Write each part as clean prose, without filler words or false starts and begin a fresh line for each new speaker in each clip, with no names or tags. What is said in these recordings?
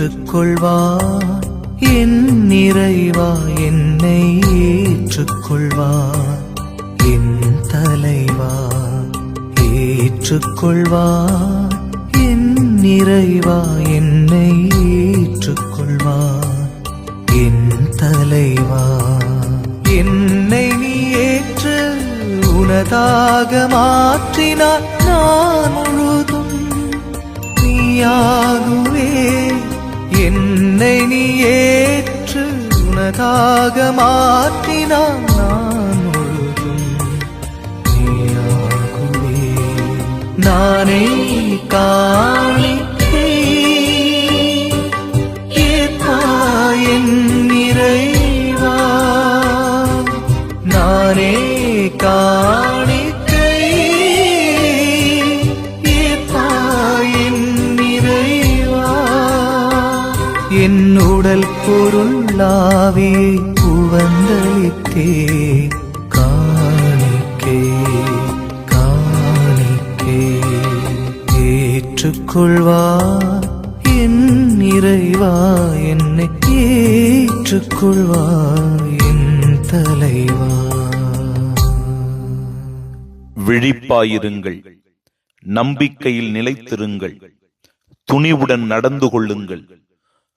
ஏற்றுக்கொள்வார். என் இறைவா என்னை ஏற்றுக்கொள்வார். என் தலைவா ஏற்றுக்கொள்வார். என் இறைவா என்னை ஏற்றுக்கொள்வார். என் தலைவா என்னை நீ ஏற்று உனதாக மாற்றினார். நான் முழுதும் நீயாகுவே. என்னை நீ ஏற்று உனதாக மாற்றினார். நான் முழுதும் நீயாகுவே. நானே காணிக்கை ஏற்பாய் என் இறைவா. நானே காணிக்கை ஏற்பாய் என் இறைவா. என் உடல் பொருளாவியை உவந்தளித்தே காணிக்கை காணிக்கை. ஏற்றுக்கொள்வார் என் இறைவா என்னை ஏற்றுக்கொள்வார். என் தலைவா
விழிப்பாயிருங்கள், நம்பிக்கையில் நிலைத்திருங்கள், துணிவுடன் நடந்து கொள்ளுங்கள்,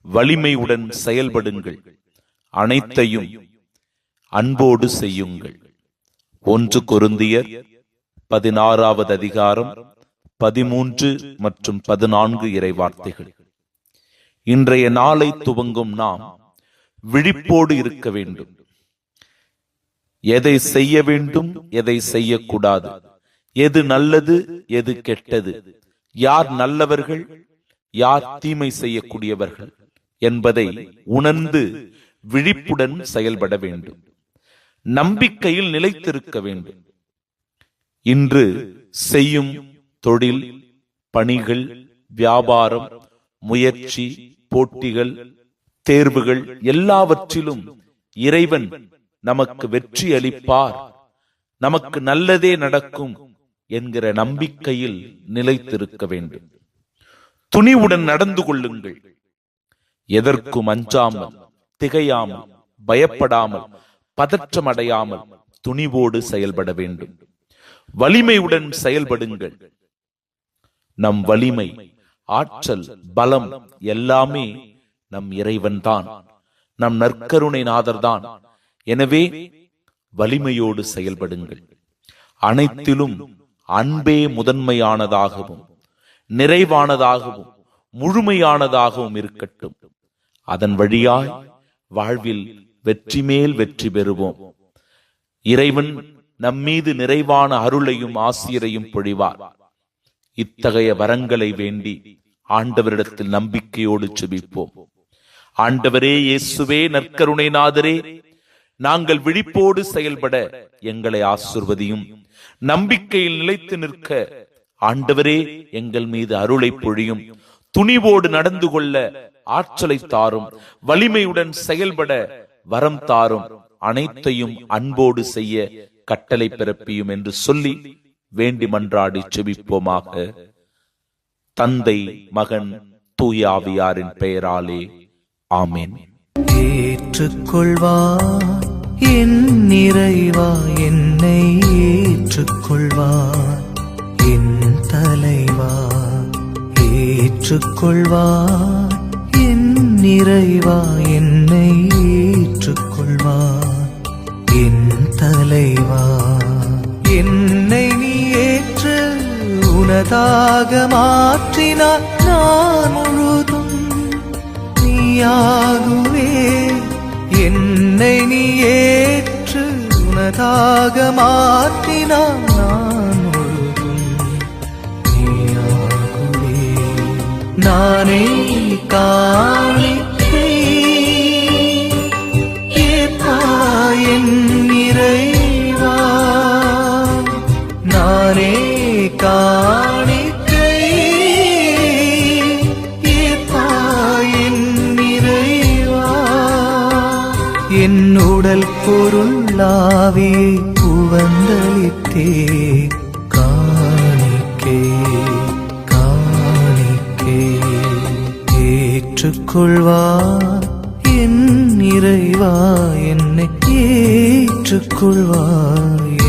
வலிமையுடன் செயல்படுங்கள், அனைத்தையும் அன்போடு செய்யுங்கள். 1 கொரிந்தியர் 16வது அதிகாரம் 13 மற்றும் 14 இறைவார்த்தைகள். இன்றைய நாளை துவங்கும் நாம் விழிப்போடு இருக்க வேண்டும். எதை செய்ய வேண்டும், எதை செய்யக்கூடாது, எது நல்லது, எது கெட்டது, யார் நல்லவர்கள், யார் தீமை செய்யக்கூடியவர்கள் என்பதை உணர்ந்து விழிப்புடன் செயல்பட வேண்டும். நம்பிக்கையில் நிலைத்திருக்க வேண்டும். இன்று செய்யும் தொழில், பணிகள், வியாபாரம், முயற்சி, போட்டிகள், தேர்வுகள் எல்லாவற்றிலும் இறைவன் நமக்கு வெற்றி அளிப்பார், நமக்கு நல்லதே நடக்கும் என்கிற நம்பிக்கையில் நிலைத்திருக்க வேண்டும். துணிவுடன் நடந்து கொள்ளுங்கள். எதற்கும் அஞ்சாமல், திகையாமல், பயப்படாமல், பதற்றமடையாமல் துணிவோடு செயல்பட வேண்டும். வலிமையுடன் செயல்படுங்கள். நம் வலிமை, ஆற்றல், பலம் எல்லாமே நம் இறைவன்தான், நம் நற்கருணை நாதர்தான். எனவே வலிமையோடு செயல்படுங்கள். அனைத்திலும் அன்பே முதன்மையானதாகவும் நிறைவானதாகவும் முழுமையானதாகவும் இருக்கட்டும். அதன் வழியாய் வாழ்வில் வெற்றி மேல் வெற்றி பெறுவோம். இறைவன் நம்மீது நிறைவான அருளையும் ஆசிரையும் பொழிவார். இத்தகைய வரங்களை வேண்டி ஆண்டவரிடத்தில் நம்பிக்கையோடு செபிப்போம். ஆண்டவரே, இயேசுவே, நற்கருணை நாதரே, நாங்கள் விழிப்போடு செயல்பட எங்களை ஆசிர்வதியும். நம்பிக்கையில் நிலைத்து நிற்க ஆண்டவரே எங்கள் மீது அருளை பொழியும். துணிவோடு நடந்து கொள்ள ஆற்றலை தாரும். வலிமையுடன் செயல்பட வரம் தாரும். அனைத்தையும் அன்போடு செய்ய கட்டளை பிறப்பியும் என்று சொல்லி வேண்டி மன்றாடி செபிப்போமாக. தந்தை, மகன், தூய ஆவியாரின் பெயராலே ஆமென்.
ஏற்றுக்கொள்வார் என் இறைவா என்னை ஏற்றுக்கொள்வார். என் தலைவா ஏற்றுக்கொள்வார். என் இறைவா என்னை ஏற்றுக்கொள்வார். என் தலைவா என்னை நீ ஏற்று உனதாக மாற்றினார். நான் முழுதும் நீயாகுவே. என்னை நீ ஏற்று உனதாக மாற்றினார். நான் முழுதும் நீயாகுவே. நானே காணிக்கை ஏற்பாய் என் இறைவா. நானே காணிக்கை ஏற்பாய் என் இறைவா. என் உடல் பொருளாவியை உவந்தளித்தே காணிக்கை காணிக்கை. ஏற்றுக்கொள்வார் ஏற்றுக்கொள்வாய் என் இறைவா, என்னை ஏற்றுக்கொள்வாய்.